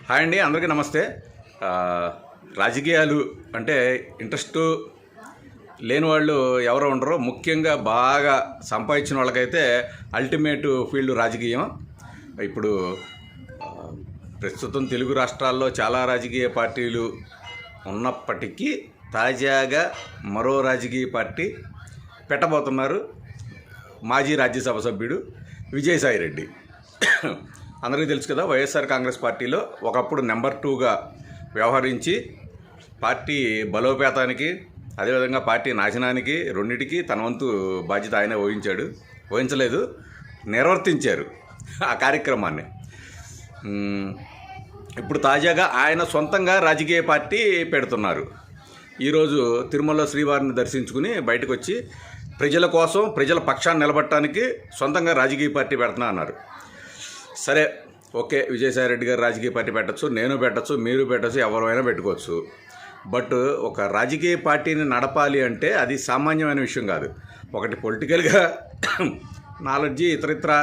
Hi అండి, అందరికీ నమస్తే. రాజకీయాలు అంటే ఇంట్రెస్ట్ లేని వాళ్ళు ఎవరు ఉండరు. ముఖ్యంగా బాగా సంపాదించిన వాళ్ళకైతే అల్టిమేట్ ఫీల్డ్ రాజకీయం. ఇప్పుడు ప్రస్తుతం తెలుగు రాష్ట్రాల్లో చాలా రాజకీయ పార్టీలు ఉన్నప్పటికీ తాజాగా మరో రాజకీయ పార్టీ పెట్టబోతున్నారు. మాజీ రాజ్యసభ సభ్యుడు విజయసాయిరెడ్డి. అందరికీ తెలుసు కదా, వైఎస్ఆర్ కాంగ్రెస్ పార్టీలో ఒకప్పుడు నెంబర్ 2గా వ్యవహరించి పార్టీ బలోపేతానికి, అదేవిధంగా పార్టీ నాశనానికి రెండింటికి తన వంతు బాధ్యత ఆయనే నిర్వర్తించారు ఆ కార్యక్రమాన్ని. ఇప్పుడు తాజాగా ఆయన సొంతంగా రాజకీయ పార్టీ పెడుతున్నారు. ఈరోజు తిరుమలలో శ్రీవారిని దర్శించుకుని బయటకు వచ్చి ప్రజల కోసం, ప్రజల పక్షాన్ని నిలబడటానికి సొంతంగా రాజకీయ పార్టీ పెడుతున్నా అన్నారు. సరే, ఓకే, విజయసాయిరెడ్డి గారు రాజకీయ పార్టీ పెట్టచ్చు, నేను పెట్టచ్చు, మీరు పెట్టచ్చు, ఎవరైనా పెట్టుకోవచ్చు. బట్ ఒక రాజకీయ పార్టీని నడపాలి అంటే అది సామాన్యమైన విషయం కాదు. ఒకటి పొలిటికల్గా నాలెడ్జి, ఇతరితర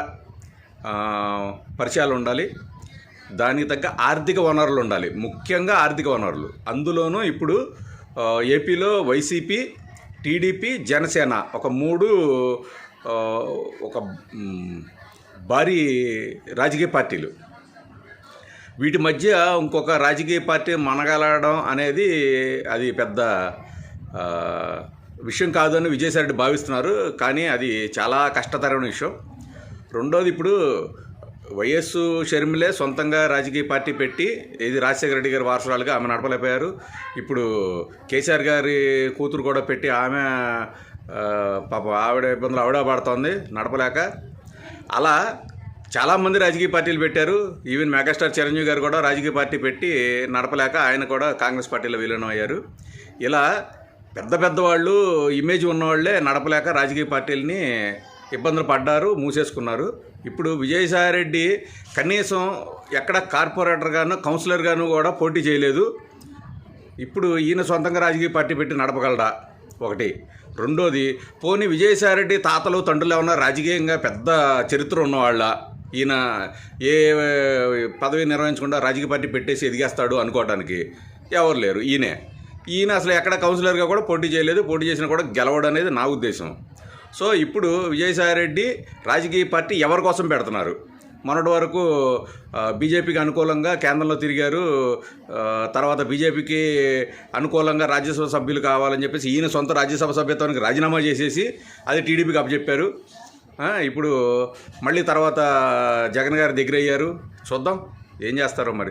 పరిచయాలు ఉండాలి. దానికి తగ్గ ఆర్థిక వనరులు ఉండాలి, ముఖ్యంగా ఆర్థిక వనరులు. అందులోనూ ఇప్పుడు ఏపీలో వైసీపీ, టీడీపీ, జనసేన ఒక భారీ రాజకీయ పార్టీలు. వీటి మధ్య ఇంకొక రాజకీయ పార్టీ మనగలడం అనేది అది పెద్ద విషయం కాదని విజయసాయిరెడ్డి భావిస్తున్నారు. కానీ అది చాలా కష్టతరమైన విషయం. రెండోది, ఇప్పుడు వైఎస్ షర్మిలే సొంతంగా రాజకీయ పార్టీ పెట్టి ఇది రాజశేఖర రెడ్డి గారి వారసురాలుగా ఆమె నడపలేకపోయారు. ఇప్పుడు కేసీఆర్ గారి కూతురు కూడా పెట్టి ఆమె పాప ఆవిడ ఇబ్బందులు ఆవిడ పడుతోంది నడపలేక. అలా చాలామంది రాజకీయ పార్టీలు పెట్టారు. ఈవెన్ మెగాస్టార్ చిరంజీవి గారు కూడా రాజకీయ పార్టీ పెట్టి నడపలేక ఆయన కూడా కాంగ్రెస్ పార్టీలో విలీనం అయ్యారు. ఇలా పెద్దవాళ్ళు, ఇమేజ్ ఉన్నవాళ్లే నడపలేక రాజకీయ పార్టీలని ఇబ్బందులు పడ్డారు, మూసేసుకున్నారు. ఇప్పుడు విజయసాయిరెడ్డి కనీసం ఎక్కడ కార్పొరేటర్గాను, కౌన్సిలర్గాను కూడా పోటీ చేయలేదు. ఇప్పుడు ఈయన సొంతంగా రాజకీయ పార్టీ పెట్టి నడపగలడా? ఒకటి. రెండోది, పోనీ విజయసాయిరెడ్డి తాతలు, తండ్రులు ఏమన్నా రాజకీయంగా పెద్ద చరిత్ర ఉన్నవాళ్ళ, ఈయన ఏ పదవి నిర్వహించకుండా రాజకీయ పార్టీ పెట్టేసి ఎదిగేస్తాడు అనుకోవడానికి ఎవరు లేరు. ఈయన అసలు ఎక్కడ కౌన్సిలర్గా కూడా పోటీ చేయలేదు. పోటీ చేసినా కూడా గెలవడం అనేది నా ఉద్దేశం. సో ఇప్పుడు విజయసాయిరెడ్డి రాజకీయ పార్టీ ఎవరి కోసం పెడుతున్నారు? మొన్నటి వరకు బీజేపీకి అనుకూలంగా కేంద్రంలో తిరిగారు. తర్వాత బీజేపీకి అనుకూలంగా రాజ్యసభ సభ్యులు కావాలని చెప్పేసి ఈయన సొంత రాజ్యసభ సభ్యత్వానికి రాజీనామా చేసేసి అది టీడీపీకి అప్పచెప్పారు. ఇప్పుడు మళ్ళీ తర్వాత జగన్ గారి దగ్గర అయ్యారు. చూద్దాం ఏం చేస్తారో మరి.